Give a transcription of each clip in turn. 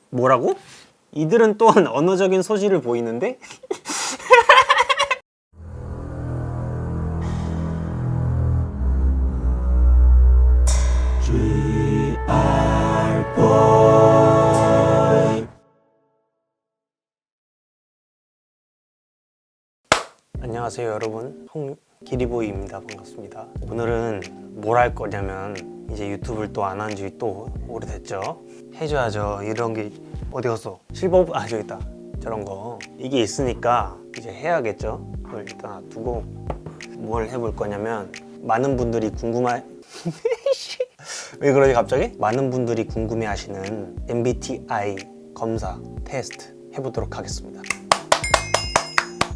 뭐라고? 이들은 또한 언어적인 소질을 보이는데? 안녕하세요 여러분, 홍기리보이입니다. 반갑습니다. 오늘은 뭘 할 거냐면, 이제 유튜브를 또 안 한 지 또 오래됐죠. 해줘야죠. 이런 게 어디 갔어? 실버, 저기 있다. 저런 거 이게 있으니까 이제 해야겠죠. 그걸 일단 놔두고 뭘 해볼 거냐면, 많은 분들이 왜 그러지 갑자기? 많은 분들이 궁금해하시는 MBTI 검사 테스트 해보도록 하겠습니다.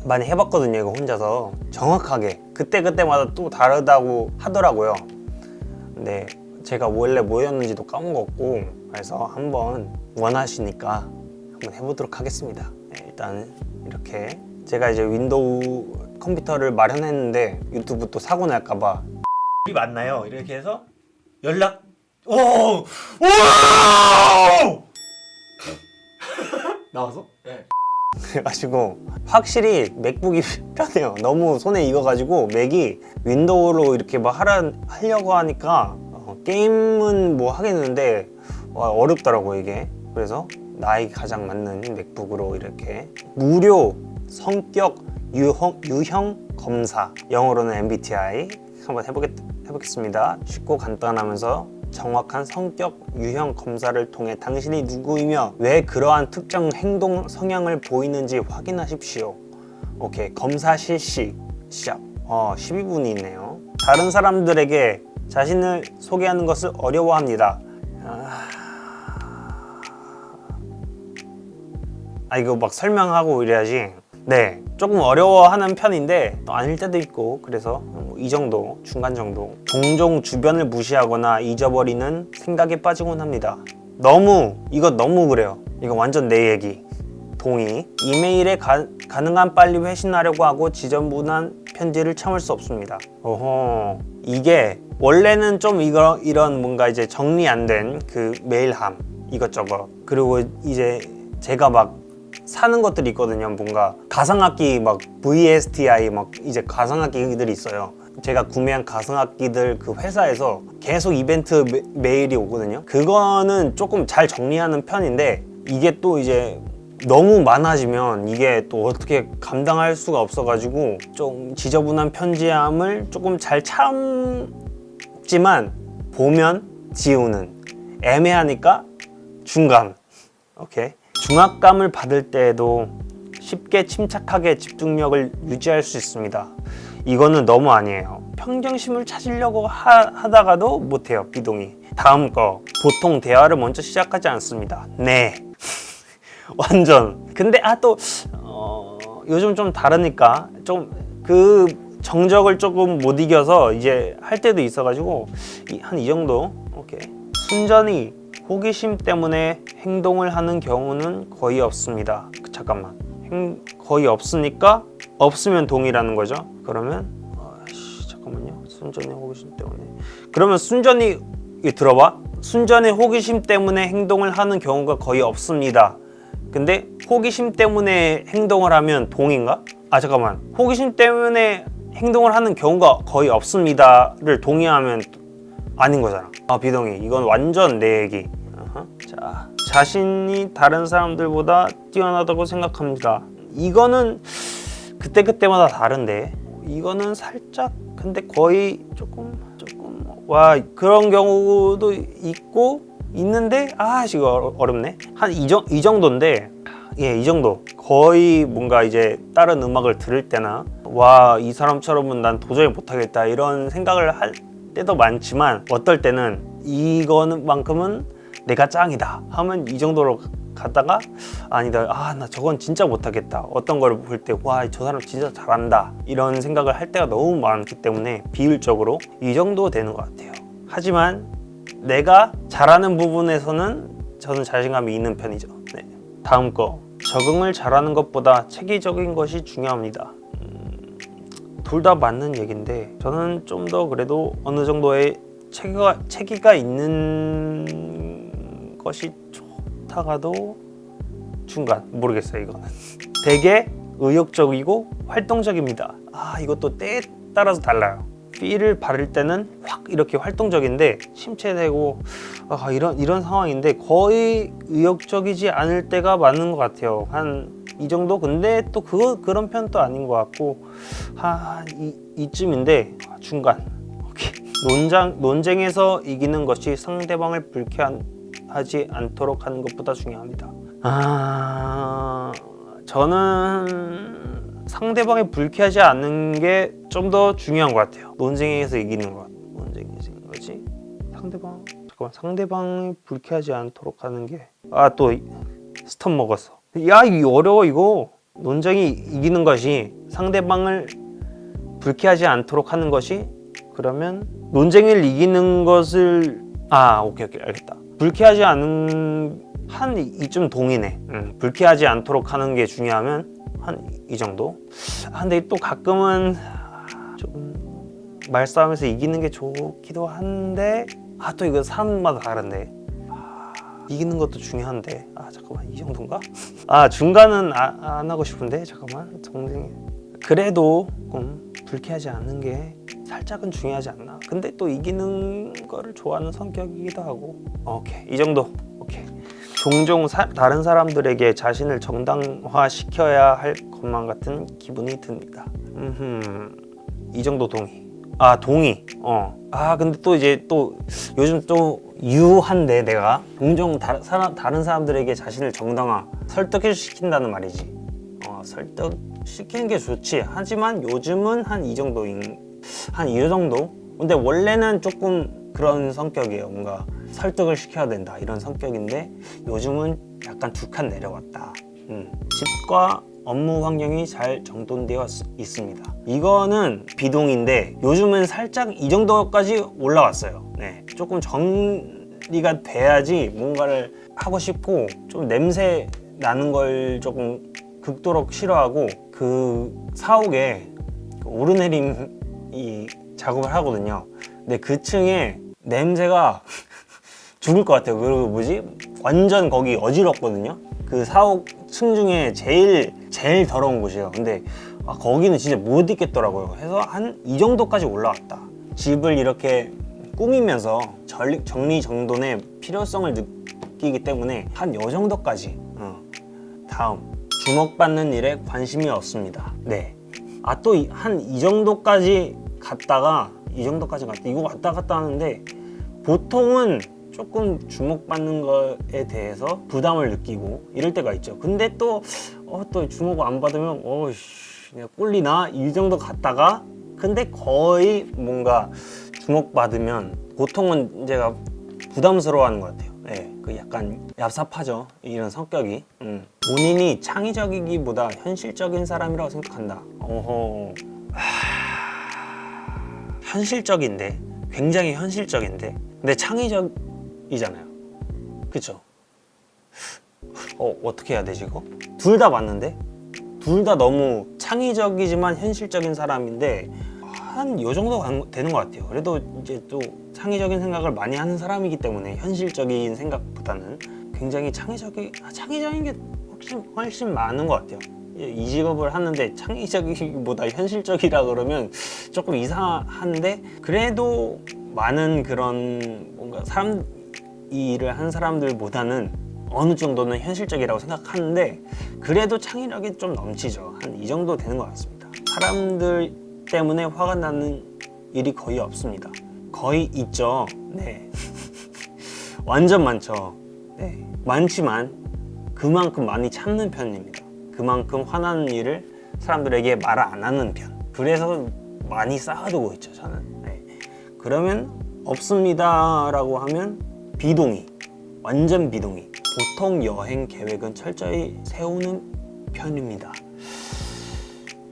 많이 해봤거든요, 이거 혼자서. 정확하게 그때그때마다 또 다르다고 하더라고요. 근데 제가 원래 뭐였는지도 까먹었고, 그래서 한번 원하시니까 한번 해보도록 하겠습니다. 네, 일단 이렇게 제가 이제 윈도우 컴퓨터를 마련했는데 유튜브 또 사고 날까봐 이 맞나요? 이렇게 해서 연락. 오! 오! 나와서? 네. 그래가지고 확실히 맥북이 편해요. 너무 손에 익어가지고 맥이 윈도우로 이렇게 막 하려고 하니까 게임은 뭐 하겠는데 어렵더라고 이게. 그래서 나에게 가장 맞는 맥북으로 이렇게 무료 성격 유형 검사, 영어로는 MBTI 한번 해보겠습니다. 쉽고 간단하면서 정확한 성격 유형 검사를 통해 당신이 누구이며 왜 그러한 특정 행동 성향을 보이는지 확인하십시오. 오케이, 검사 실시 시작. 12분이 있네요. 다른 사람들에게 자신을 소개하는 것을 어려워합니다. 이거 막 설명하고 이래야지. 네, 조금 어려워하는 편인데 아닐 때도 있고, 그래서 이 정도, 중간 정도. 종종 주변을 무시하거나 잊어버리는 생각에 빠지곤 합니다. 이거 너무 그래요. 이거 완전 내 얘기. 동의. 이메일에 가능한 빨리 회신하려고 하고 지저분한 편지를 참을 수 없습니다. 이게 원래는 좀 이런 뭔가 이제 정리 안 된 그 메일함 이것저것, 그리고 이제 제가 막 사는 것들이 있거든요. 뭔가 가상악기 막 VSTI 막 이제 가상악기들이 있어요. 제가 구매한 가상악기들 그 회사에서 계속 이벤트 메일이 오거든요. 그거는 조금 잘 정리하는 편인데, 이게 또 이제 너무 많아지면 이게 또 어떻게 감당할 수가 없어가지고 좀 지저분한 편지함을 조금 잘 참지만 보면 지우는, 애매하니까 중간. 오케이. 중압감을 받을 때에도 쉽게 침착하게 집중력을 유지할 수 있습니다. 이거는 너무 아니에요. 평정심을 찾으려고 하다가도 못해요, 비동의. 다음 거. 보통 대화를 먼저 시작하지 않습니다. 네. 완전. 근데 또 요즘 좀 다르니까 좀 그 정적을 조금 못 이겨서 이제 할 때도 있어가지고 한 이 정도. 오케이. 순전히 호기심 때문에 행동을 하는 경우는 거의 없습니다. 잠깐만. 거의 없으니까 없으면 동의라는 거죠. 그러면 잠깐만요. 순전히 호기심 때문에. 그러면 순전히 들어봐. 순전히 호기심 때문에 행동을 하는 경우가 거의 없습니다. 근데 호기심 때문에 행동을 하면 동의인가? 잠깐만. 호기심 때문에 행동을 하는 경우가 거의 없습니다를 동의하면 아닌 거잖아. 비동의. 이건 완전 내 얘기. 자, 자신이 다른 사람들보다 뛰어나다고 생각합니다. 이거는 그때마다 다른데, 이거는 살짝, 근데 거의 조금 그런 경우도 있는데 이거 어렵네. 한 이 정도인데, 이 정도. 거의 뭔가 이제 다른 음악을 들을 때나 이 사람처럼은 난 도저히 못하겠다 이런 생각을 할 때도 많지만, 어떨 때는 이거만큼은 내가 짱이다 하면 이 정도로 갔다가 아니다, 나 저건 진짜 못하겠다. 어떤 걸 볼 때 저 사람 진짜 잘한다 이런 생각을 할 때가 너무 많기 때문에 비율적으로 이 정도 되는 것 같아요. 하지만 내가 잘하는 부분에서는 저는 자신감이 있는 편이죠. 네. 다음 거. 적응을 잘하는 것보다 체계적인 것이 중요합니다. 둘 다 맞는 얘기인데, 저는 좀 더 그래도 어느 정도의 체계가 있는 것이 그렇다가도 중간. 모르겠어요 이거는. 되게 의욕적이고 활동적입니다. 이것도 때에 따라서 달라요. B를 바를 때는 확 이렇게 활동적인데 침체되고 이런 상황인데 거의 의욕적이지 않을 때가 많은 것 같아요. 한 이 정도. 근데 또 그런 편도 아닌 것 같고 이쯤인데 중간. 오케이. 논쟁에서 이기는 것이 상대방을 불쾌하지 않도록 하는 것보다 중요합니다. 저는 상대방이 불쾌하지 않는 게 좀 더 중요한 것 같아요. 논쟁에서 이기는 것. 논쟁에서 이기는 거지. 상대방이 불쾌하지 않도록 하는 게. 또 스톱 먹었어. 이거 어려워 이거. 논쟁이 이기는 것이 상대방을 불쾌하지 않도록 하는 것이. 그러면 논쟁을 이기는 것을 오케이 알겠다. 불쾌하지 않은 한 이쯤 동이네. 불쾌하지 않도록 하는 게 중요하면 한 이 정도. 근데 또 가끔은 좀 말싸움에서 이기는 게 좋기도 한데 또 이거 사람마다 다른데 이기는 것도 중요한데 잠깐만 이 정도인가? 중간은 안 하고 싶은데 잠깐만 정쟁이 그래도 조금 불쾌하지 않는 게 살짝은 중요하지 않나. 근데 또 이기는 거를 좋아하는 성격이기도 하고. 오케이 이 정도. 오케이. 종종 다른 사람들에게 자신을 정당화시켜야 할 것만 같은 기분이 듭니다. 이 정도 동의. 동의. 근데 또 이제 또 요즘 또 유한데 내가 종종 다른 사람들에게 자신을 설득시킨다는 말이지. 설득시키는 게 좋지. 하지만 요즘은 한 이 정도인 한 이 정도. 근데 원래는 조금 그런 성격이에요. 뭔가 설득을 시켜야 된다 이런 성격인데 요즘은 약간 두 칸 내려왔다. 집과 업무 환경이 잘 정돈되어 있습니다. 이거는 비동인데 요즘은 살짝 이 정도까지 올라왔어요. 네, 조금 정리가 돼야지 뭔가를 하고 싶고 좀 냄새 나는 걸 조금 극도로 싫어하고 그 사옥에 오르내림 작업을 하거든요. 근데 그 층에 냄새가 죽을 것 같아요. 그리고 완전 거기 어지럽거든요. 그 사옥 층 중에 제일 더러운 곳이에요. 근데 거기는 진짜 못 있겠더라고요. 그래서 한 이 정도까지 올라왔다. 집을 이렇게 꾸미면서 정리정돈의 필요성을 느끼기 때문에 한 요 정도까지. 다음, 주목받는 일에 관심이 없습니다. 네. 또 한 이 정도까지 갔다가 이거 왔다 갔다 하는데 보통은 조금 주목받는 거에 대해서 부담을 느끼고 이럴 때가 있죠. 근데 또 주목을 안 받으면 그냥 꼴리나 이 정도 갔다가 근데 거의 뭔가 주목받으면 보통은 제가 부담스러워하는 것 같아요. 네, 그 약간 얍삽하죠. 이런 성격이. 본인이 창의적이기보다 현실적인 사람이라고 생각한다. 현실적인데 굉장히 현실적인데 근데 창의적이잖아요. 그쵸? 어떻게 해야 되지 이거? 둘 다 맞는데? 둘 다 너무 창의적이지만 현실적인 사람인데 한 요 정도 되는 것 같아요. 그래도 이제 또 창의적인 생각을 많이 하는 사람이기 때문에 현실적인 생각보다는 굉장히 창의적인 게 훨씬 많은 것 같아요. 이 직업을 하는데 창의적이기보다 현실적이라 그러면 조금 이상한데 그래도 많은 그런 뭔가 이 일을 한 사람들보다는 어느 정도는 현실적이라고 생각하는데 그래도 창의력이 좀 넘치죠. 한 이 정도 되는 것 같습니다. 사람들 때문에 화가 나는 일이 거의 없습니다. 거의 있죠. 네. 완전 많죠. 네. 많지만 그만큼 많이 참는 편입니다. 그만큼 화나는 일을 사람들에게 말 안 하는 편. 그래서 많이 쌓아두고 있죠, 저는. 네. 그러면 없습니다라고 하면 비동의. 완전 비동의. 보통 여행 계획은 철저히 세우는 편입니다.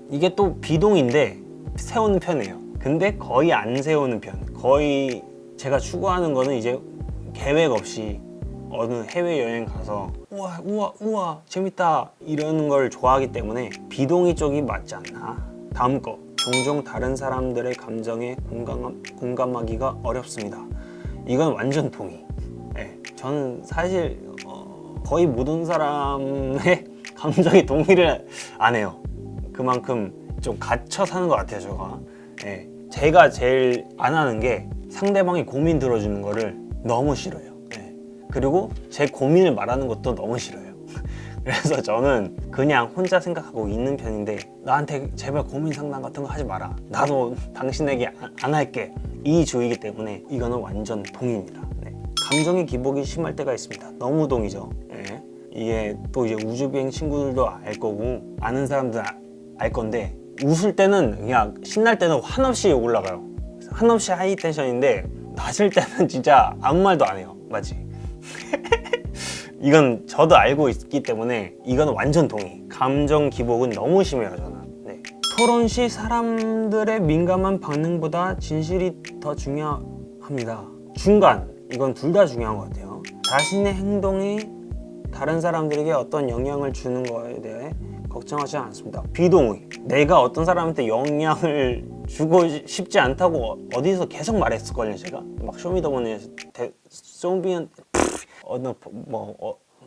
이게 또 비동인데 세우는 편이에요. 근데 거의 안 세우는 편. 거의 제가 추구하는 거는 이제 계획 없이 어느 해외여행 가서 우와 재밌다 이러는 걸 좋아하기 때문에 비동의 쪽이 맞지 않나. 다음 거. 종종 다른 사람들의 감정에 공감하기가 어렵습니다. 이건 완전 동의. 네, 저는 사실 거의 모든 사람의 감정에 동의를 안 해요. 그만큼 좀 갇혀 사는 것 같아요, 제가. 예. 제가 제일 안 하는 게 상대방이 고민 들어주는 거를 너무 싫어요. 예. 그리고 제 고민을 말하는 것도 너무 싫어요. 그래서 저는 그냥 혼자 생각하고 있는 편인데, 나한테 제발 고민 상담 같은 거 하지 마라, 나도 당신에게 안 할게, 이 주의이기 때문에 이거는 완전 동의입니다. 네. 감정의 기복이 심할 때가 있습니다. 너무 동의죠. 예. 이게 또 이제 우주비행 친구들도 알 거고 아는 사람들 알 건데, 웃을 때는 그냥 신날 때는 한없이 올라가요. 한없이 하이 텐션인데 낮을 때는 진짜 아무 말도 안 해요. 맞지? 이건 저도 알고 있기 때문에 이건 완전 동의. 감정 기복은 너무 심해요, 저는. 네. 토론 시 사람들의 민감한 반응보다 진실이 더 중요합니다. 중간, 이건 둘 다 중요한 것 같아요. 자신의 행동이 다른 사람들에게 어떤 영향을 주는 거에 대해 걱정하지 않습니다. 비동의. 내가 어떤 사람한테 영향을 주고 싶지 않다고 어디서 계속 말했을걸요, 제가. 막 쇼미더머니에서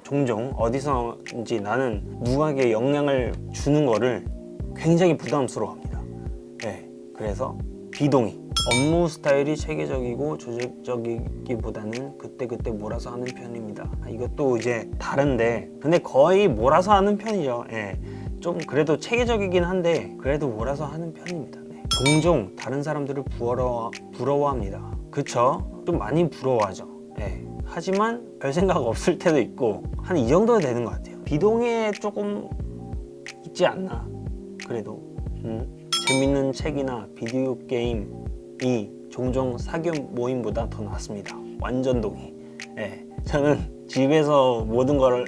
종종 어디서인지 나는 누구에게 영향을 주는 거를 굉장히 부담스러워합니다. 네, 그래서 비동의. 업무 스타일이 체계적이고 조직적이기보다는 그때그때 몰아서 하는 편입니다. 이것도 이제 다른데, 근데 거의 몰아서 하는 편이죠. 예. 좀 그래도 체계적이긴 한데 그래도 몰아서 하는 편입니다. 네. 종종 다른 사람들을 부러워합니다. 그쵸? 좀 많이 부러워하죠. 예. 하지만 별 생각 없을 때도 있고, 한 이 정도 되는 것 같아요. 비동의에 조금 있지 않나? 그래도 재밌는 책이나 비디오 게임이 종종 사교 모임보다 더 낫습니다. 완전 동의. 예. 저는 집에서 모든 걸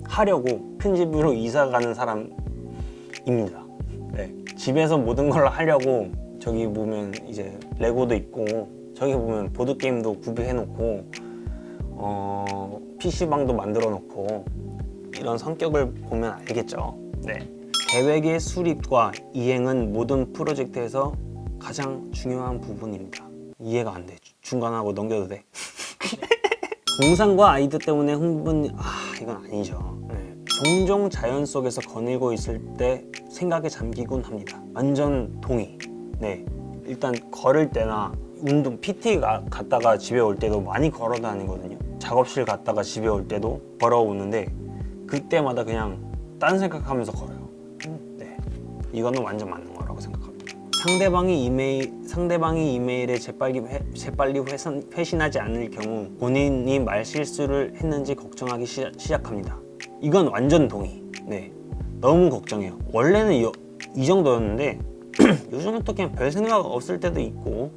하려고 큰 집으로 이사 가는 사람입니다. 네. 집에서 모든 걸 하려고, 저기 보면 이제 레고도 있고, 저기 보면 보드게임도 구비해 놓고, PC방도 만들어 놓고, 이런 성격을 보면 알겠죠. 네. 계획의 수립과 이행은 모든 프로젝트에서 가장 중요한 부분입니다. 이해가 안 돼. 중간하고 넘겨도 돼. 공상과 아이디어 때문에 이건 아니죠. 네. 종종 자연 속에서 거닐고 있을 때 생각에 잠기곤 합니다. 완전 동의. 네. 일단 걸을 때나 운동 PT 갔다가 집에 올 때도 많이 걸어 다니거든요. 작업실 갔다가 집에 올 때도 걸어오는데 그때마다 그냥 딴 생각하면서 걸어요. 네. 이거는 완전 맞는 거라고 생각합니다. 상대방이 이메일에 재빨리 회신하지 않을 경우 본인이 말실수를 했는지 걱정하기 시작합니다. 이건 완전 동의. 네, 너무 걱정해요. 원래는 이 정도였는데 요즘은 또 그냥 별 생각 없을 때도 있고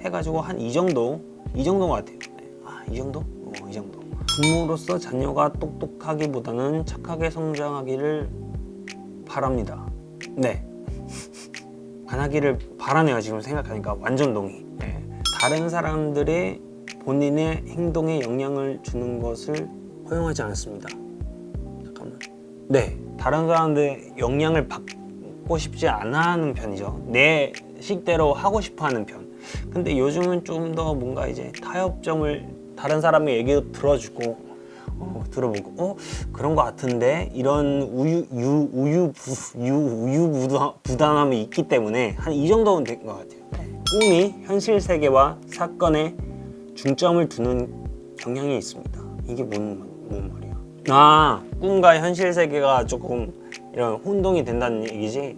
해가지고 한 이 정도인 것 같아요. 네. 이 정도? 이 정도. 부모로서 자녀가 똑똑하기보다는 착하게 성장하기를 바랍니다. 네. 안 하기를 바라네요. 지금 생각하니까 완전 동의. 네. 다른 사람들의 본인의 행동에 영향을 주는 것을 허용하지 않습니다. 잠깐만. 네, 다른 사람들의 영향을 받고 싶지 않아 하는 편이죠. 내 식대로 하고 싶어 하는 편. 근데 요즘은 좀 더 뭔가 이제 타협점을, 다른 사람의 얘기도 들어주고 들어보고 그런 거 같은데, 이런 우유부단함이 있기 때문에 한 이 정도는 된 것 같아요. 꿈이 현실 세계와 사건에 중점을 두는 경향이 있습니다. 이게 뭔 말이야? 꿈과 현실 세계가 조금 이런 혼동이 된다는 얘기지.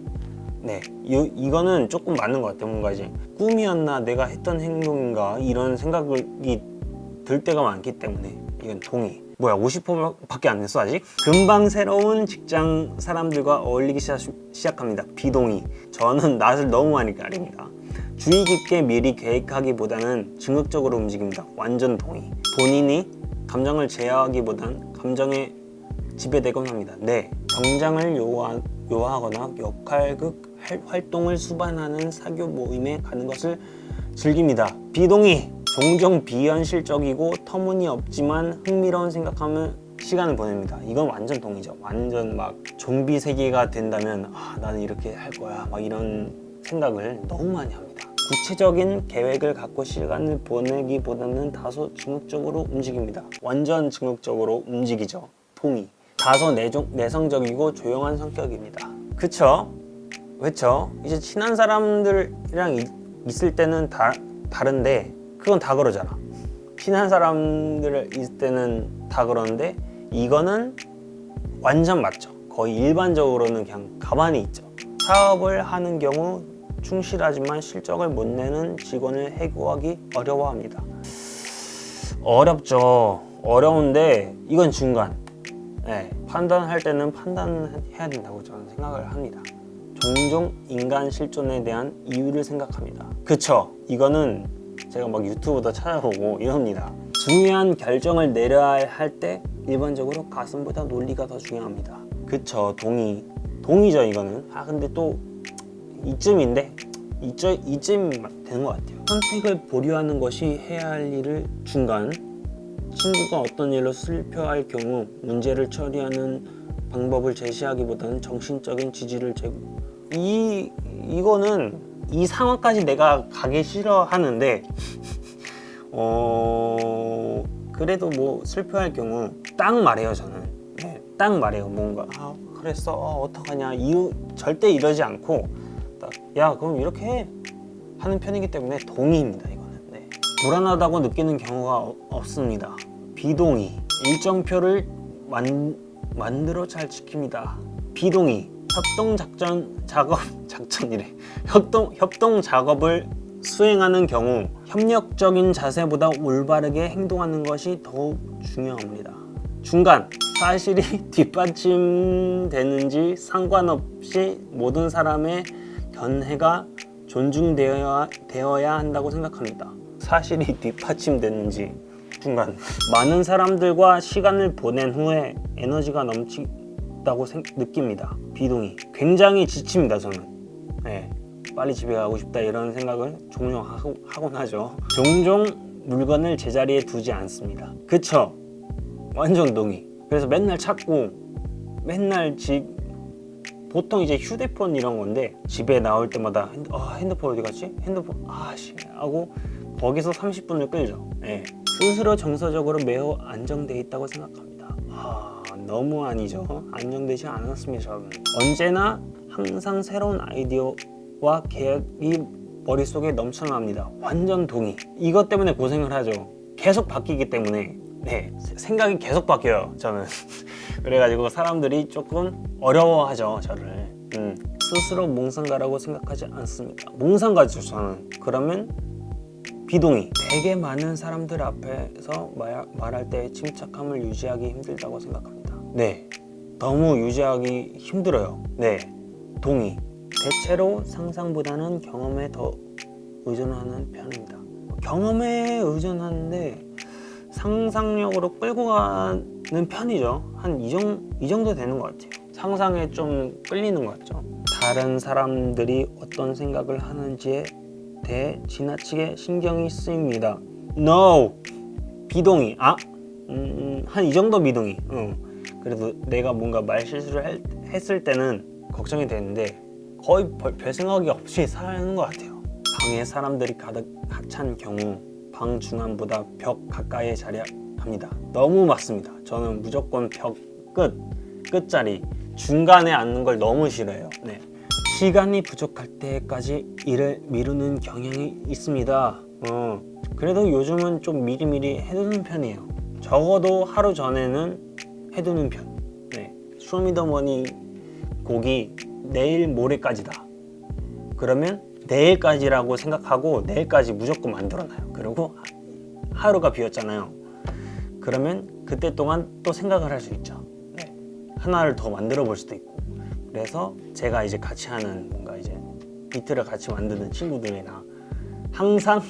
네, 이거는 조금 맞는 것 같아요. 뭔가 이제 꿈이었나 내가 했던 행동인가 이런 생각이 들 때가 많기 때문에 이건 동의. 뭐야, 50%밖에 안 됐어 아직? 금방 새로운 직장 사람들과 어울리기 시작합니다. 비동의. 저는 낯을 너무 많이 가립니다. 주의 깊게 미리 계획하기보다는 즉흥적으로 움직입니다. 완전 동의. 본인이 감정을 제어하기보단 감정에 지배되곤 합니다. 네, 정장을 요하거나 역할극 활동을 수반하는 사교 모임에 가는 것을 즐깁니다. 비동의. 종종 비현실적이고 터무니없지만 흥미로운 생각하면 시간을 보냅니다. 이건 완전 동의죠. 완전 막 좀비 세계가 된다면 나는 이렇게 할 거야 막 이런 생각을 너무 많이 합니다. 구체적인 계획을 갖고 시간을 보내기보다는 다소 증극적으로 움직입니다. 완전 증극적으로 움직이죠. 동의. 다소 내성적이고 조용한 성격입니다. 그쵸? 그쵸? 이제 친한 사람들이랑 있을 때는 다른데 그건 다 그러잖아. 친한 사람들 있을 때는 다 그러는데 이거는 완전 맞죠. 거의 일반적으로는 그냥 가만히 있죠. 사업을 하는 경우 충실하지만 실적을 못 내는 직원을 해고하기 어려워합니다. 어렵죠. 어려운데 이건 중간. 네, 판단할 때는 판단해야 된다고 저는 생각을 합니다. 종종 인간 실존에 대한 이유를 생각합니다. 그쵸? 이거는 제가 막 유튜브도 찾아보고 이럽니다. 중요한 결정을 내려야 할 때 일반적으로 가슴보다 논리가 더 중요합니다. 그쵸? 동의죠 이거는. 근데 또 이쯤인데 이쯤 되는 것 같아요. 선택을 보류하는 것이 해야 할 일을 중간. 친구가 어떤 일로 슬퍼할 경우 문제를 처리하는 방법을 제시하기보다는 정신적인 지지를 제공. 이거는 이 상황까지 내가 가기 싫어하는데 그래도 뭐 슬퍼할 경우 딱 말해요 저는. 네, 딱 말해요. 뭔가 그랬어 어떡하냐 이유 절대 이러지 않고 딱, 야 그럼 이렇게 해 하는 편이기 때문에 동의입니다 이거는. 네. 불안하다고 느끼는 경우가 없습니다. 비동의. 일정표를 만들어 잘 지킵니다. 비동의. 협동 작업을 수행하는 경우 협력적인 자세보다 올바르게 행동하는 것이 더욱 중요합니다. 중간. 사실이 뒷받침되는지 상관없이 모든 사람의 견해가 존중되어야 한다고 생각합니다. 사실이 뒷받침되는지 중간. 많은 사람들과 시간을 보낸 후에 에너지가 넘치다고 느낍니다. 비동의. 굉장히 지칩니다 저는. 네, 빨리 집에 가고 싶다 이런 생각을 종종 하곤 하죠. 종종 물건을 제자리에 두지 않습니다. 그쵸? 완전 동의. 그래서 맨날 찾고 맨날 보통 이제 휴대폰 이런 건데 집에 나올 때마다 핸드폰 어디 갔지? 핸드폰 하고 거기서 30분을 끌죠. 네. 스스로 정서적으로 매우 안정돼 있다고 생각합니다. 너무 아니죠. 안정되지 않았습니다 저는. 언제나 항상 새로운 아이디어와 계획이 머릿속에 넘쳐납니다. 완전 동의. 이것 때문에 고생을 하죠. 계속 바뀌기 때문에. 네, 생각이 계속 바뀌어요 저는. 그래가지고 사람들이 조금 어려워하죠 저를. 스스로 몽상가라고 생각하지 않습니다. 몽상가죠 저는. 그러면 비동의. 되게 많은 사람들 앞에서 말할 때 침착함을 유지하기 힘들다고 생각합니다. 네, 너무 유지하기 힘들어요. 네, 동의. 대체로 상상보다는 경험에 더 의존하는 편입니다. 경험에 의존하는데 상상력으로 끌고 가는 편이죠. 한 이 정도 되는 것 같아요. 상상에 좀 끌리는 것 같죠. 다른 사람들이 어떤 생각을 하는지에 대해 지나치게 신경이 쓰입니다. No! 비동의. 한 이 정도 비동의. 그래도 내가 뭔가 말실수를 했을 때는 걱정이 되는데 거의 별 생각이 없이 사는 것 같아요. 방에 사람들이 가득 찬 경우 방 중앙보다 벽 가까이에 자리합니다. 너무 맞습니다. 저는 무조건 벽 끝자리 중간에 앉는 걸 너무 싫어해요. 네. 시간이 부족할 때까지 일을 미루는 경향이 있습니다. 그래도 요즘은 좀 미리미리 해두는 편이에요. 적어도 하루 전에는 해두는 편. 네. 쇼미더머니 곡이 내일 모레까지다. 그러면 내일까지라고 생각하고 내일까지 무조건 만들어놔요. 그리고 하루가 비었잖아요. 그러면 그때 동안 또 생각을 할 수 있죠. 네. 하나를 더 만들어 볼 수도 있고. 그래서 제가 이제 같이 하는 뭔가 이제 비트를 같이 만드는 친구들이랑 항상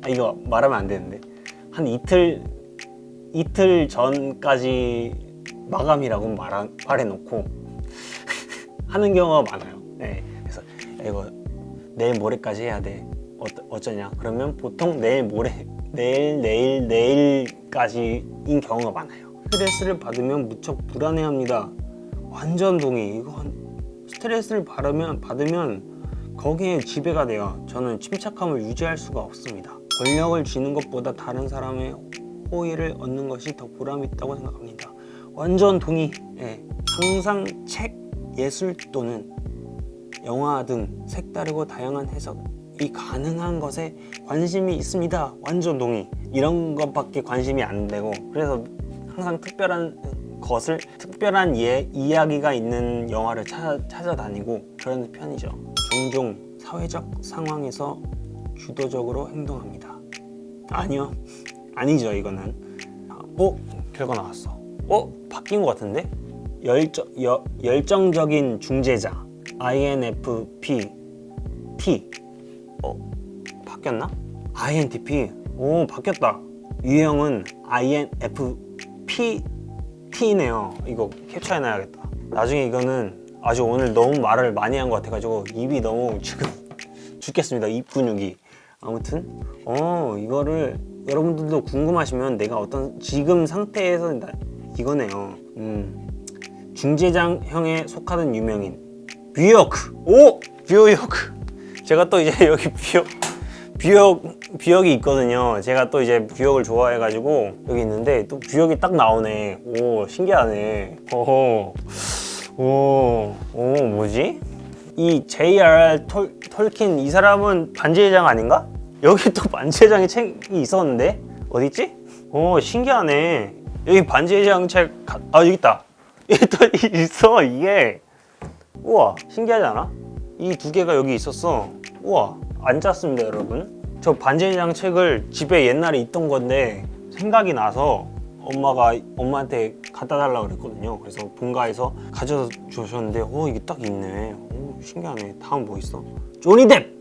이거 말하면 안 되는데 한 이틀 전까지 마감이라고 말해놓고 하는 경우가 많아요. 네. 그래서 이거 내일 모레까지 해야 돼. 어쩌냐? 그러면 보통 내일까지인 경우가 많아요. 스트레스를 받으면 무척 불안해합니다. 완전 동의. 이건 스트레스를 받으면 거기에 지배가 돼요. 저는 침착함을 유지할 수가 없습니다. 권력을 쥐는 것보다 다른 사람의 호의를 얻는 것이 더 보람 있다고 생각합니다. 완전 동의. 예. 항상 책, 예술 또는 영화 등 색다르고 다양한 해석이 가능한 것에 관심이 있습니다. 완전 동의. 이런 것밖에 관심이 안 되고, 그래서 항상 특별한 것을, 특별한 이야기가 있는 영화를 찾아다니고 그런 편이죠. 종종 사회적 상황에서 주도적으로 행동합니다. 아니요, 아니죠. 이거는 결과 나왔어. 바뀐 것 같은데? 열정적인 중재자 INFP T. 바뀌었나? INTP. 바뀌었다. 유형은 INFP T네요. 이거 캡처해놔야겠다. 나중에 이거는 아주 오늘 너무 말을 많이 한 것 같아가지고 입이 너무 지금 죽겠습니다. 입 근육이. 아무튼 이거를 여러분들도 궁금하시면 내가 어떤 지금 상태에서 이거네요. 중재자형에 속하는 유명인 뷰여크. 뷰여크. 제가 또 이제 여기 뷰역이 있거든요. 제가 또 이제 뷰역을 좋아해가지고 여기 있는데 또 뷰역이 딱 나오네. 신기하네. 뭐지? 이 J.R.R. 톨킨 이 사람은 반지의 제왕 아닌가? 여기 또 반지의 제왕의 책이 있었는데 어딨지? 신기하네. 여기 반지의 제왕 책 여기 있다. 여기 또 있어. 이게 우와, 신기하지 않아? 이 두 개가 여기 있었어. 우와, 안 짰습니다 여러분. 저 반지의 제왕 책을 집에 옛날에 있던 건데 생각이 나서 엄마한테 갖다 달라고 그랬거든요. 그래서 본가에서 가져다 주셨는데 이게 딱 있네. 신기하네. 다음 뭐 있어? 조니 뎁!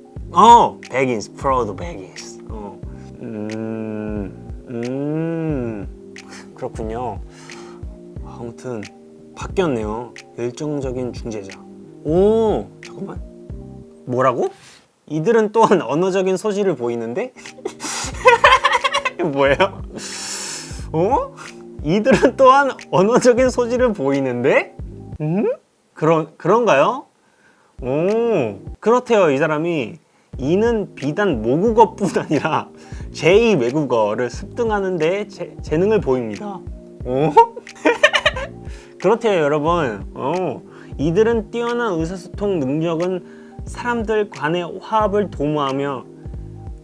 베긴스, 프로드 베긴스. 그렇군요. 아무튼 바뀌었네요. 열정적인 중재자. 잠깐만. 뭐라고? 이들은 또한 언어적인 소질을 보이는데? 뭐예요? 이들은 또한 언어적인 소질을 보이는데? 그런가요? 그렇대요. 이 사람이. 이는 비단 모국어뿐 아니라 제2 외국어를 습득하는 데 재능을 보입니다. 그렇대요 여러분. 이들은 뛰어난 의사소통 능력은 사람들 간의 화합을 도모하며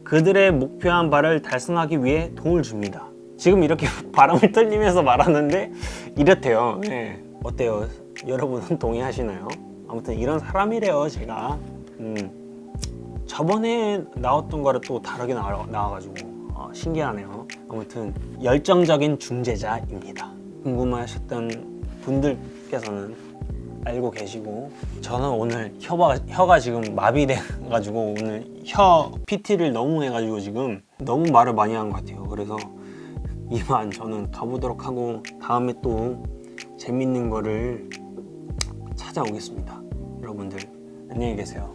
그들의 목표한 바를 달성하기 위해 도움을 줍니다. 지금 이렇게 바람을 틀리면서 말하는데 이렇대요. 네. 어때요? 여러분은 동의하시나요? 아무튼 이런 사람이래요 제가. 저번에 나왔던 거랑 또 다르게 나와가지고 신기하네요. 아무튼 열정적인 중재자입니다. 궁금하셨던 분들께서는 알고 계시고, 저는 오늘 혀가 지금 마비돼가지고 오늘 혀 PT를 너무 해가지고 지금 너무 말을 많이 한 것 같아요. 그래서 이만 저는 가보도록 하고 다음에 또 재밌는 거를 찾아오겠습니다. 여러분들 안녕히 계세요.